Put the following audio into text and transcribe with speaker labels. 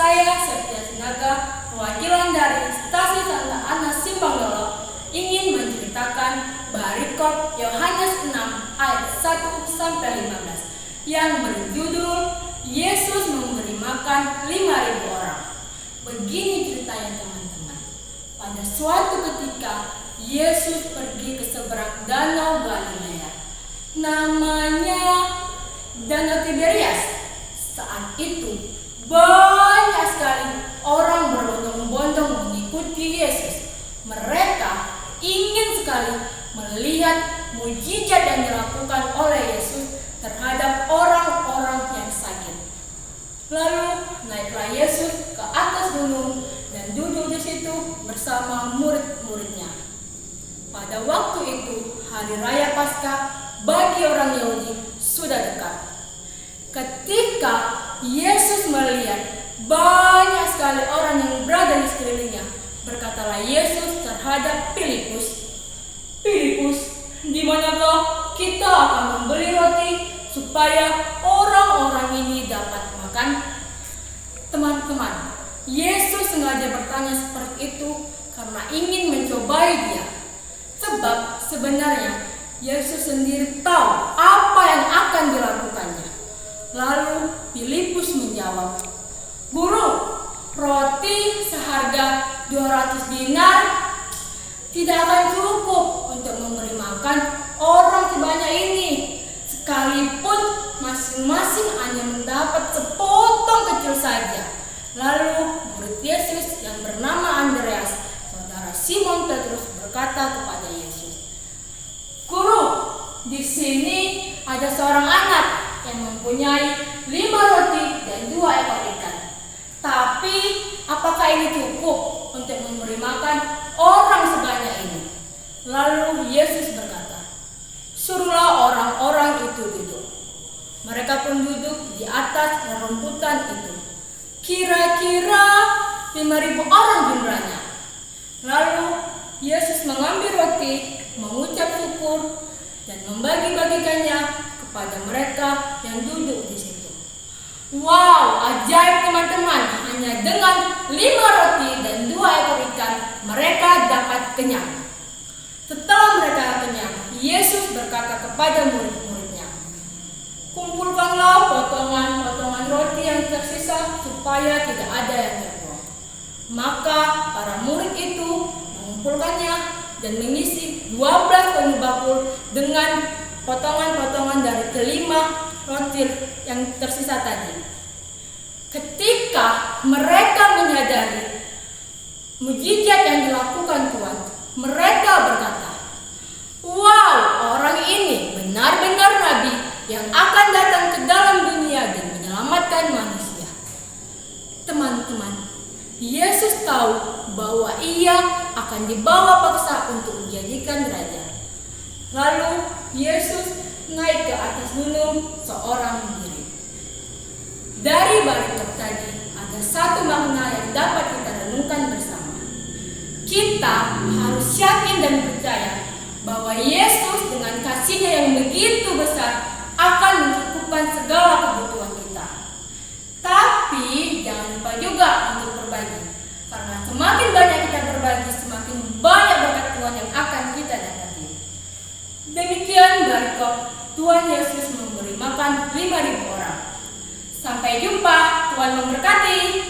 Speaker 1: Saya, Septia Sinaga, perwakilan dari Stasi Santa Ana Simpanggolo, ingin menceritakan perikop Yohanes 6 ayat 1-15 yang berjudul Yesus memberi makan 5.000 orang. Begini ceritanya teman-teman. Pada suatu ketika Yesus pergi ke seberang danau Galilea, namanya Danau Tiberias. Saat itu banyak sekali orang berbondong-bondong mengikuti Yesus. Mereka ingin sekali melihat mujizat yang dilakukan oleh Yesus terhadap orang-orang yang sakit. Lalu naiklah Yesus ke atas gunung dan duduk di situ bersama murid-muridnya. Pada waktu itu hari raya Paskah bagi orang Yahudi sudah dekat. Ketika Yesus melihat banyak sekali orang yang berada di sekelilingnya, berkatalah Yesus terhadap Filipus, "Filipus, di manakah kita akan membeli roti supaya orang-orang ini dapat makan?" Teman-teman, Yesus sengaja bertanya seperti itu karena ingin mencobai dia. Sebab sebenarnya Yesus sendiri tahu apa yang akan dilakukannya. Lalu Filipus menjawab, "Guru, roti seharga 200 dinar tidak akan cukup untuk memberi makan orang sebanyak ini. Sekalipun masing-masing hanya mendapat sepotong kecil saja." Lalu murid Yesus yang bernama Andreas, saudara Simon Petrus, berkata kepada Yesus, "Guru, di sini ada seorang anak yang mempunyai 5 roti dan 2 ekor ikan. Tapi apakah ini cukup untuk memberi makan orang sebanyak ini?" Lalu Yesus berkata, "Suruhlah orang-orang itu duduk." Mereka pun duduk di atas rerumputan itu. Kira-kira 5.000 orang jumlahnya. Lalu Yesus mengambil roti, mengucap syukur, dan membagi-bagikannya kepada mereka yang duduk di situ. Wow, ajaib teman-teman. Hanya dengan 5 roti dan 2 ekor ikan, mereka dapat kenyang. Setelah mereka kenyang, Yesus berkata kepada murid-muridnya, "Kumpulkanlah potongan-potongan roti yang tersisa supaya tidak ada yang terbuang." Maka para murid itu mengumpulkannya dan mengisi 12 penuh bakul dengan potongan-potongan dari kelima roti yang tersisa tadi. Ketika mereka menyadari mujizat yang dilakukan Tuhan, mereka berkata, "Wow, orang ini benar-benar nabi yang akan datang ke dalam dunia dan menyelamatkan manusia." Teman-teman, Yesus tahu bahwa ia akan dibawa paksa untuk dijadikan raja. Lalu Yesus naik ke atas gunung seorang diri. Dari perikop tadi ada satu makna yang dapat kita renungkan bersama. Kita harus yakin dan percaya bahwa Yesus dengan kasih-Nya yang begitu besar akan mencukupkan segala kebutuhan kita. Tapi jangan lupa juga untuk berbagi, karena semakin banyak kita berbagi, semakin banyak berkat Tuhan yang akan kita dapati. Demikian perikop Tuhan Yesus memberi makan 5.000 orang. Sampai jumpa, Tuhan memberkati.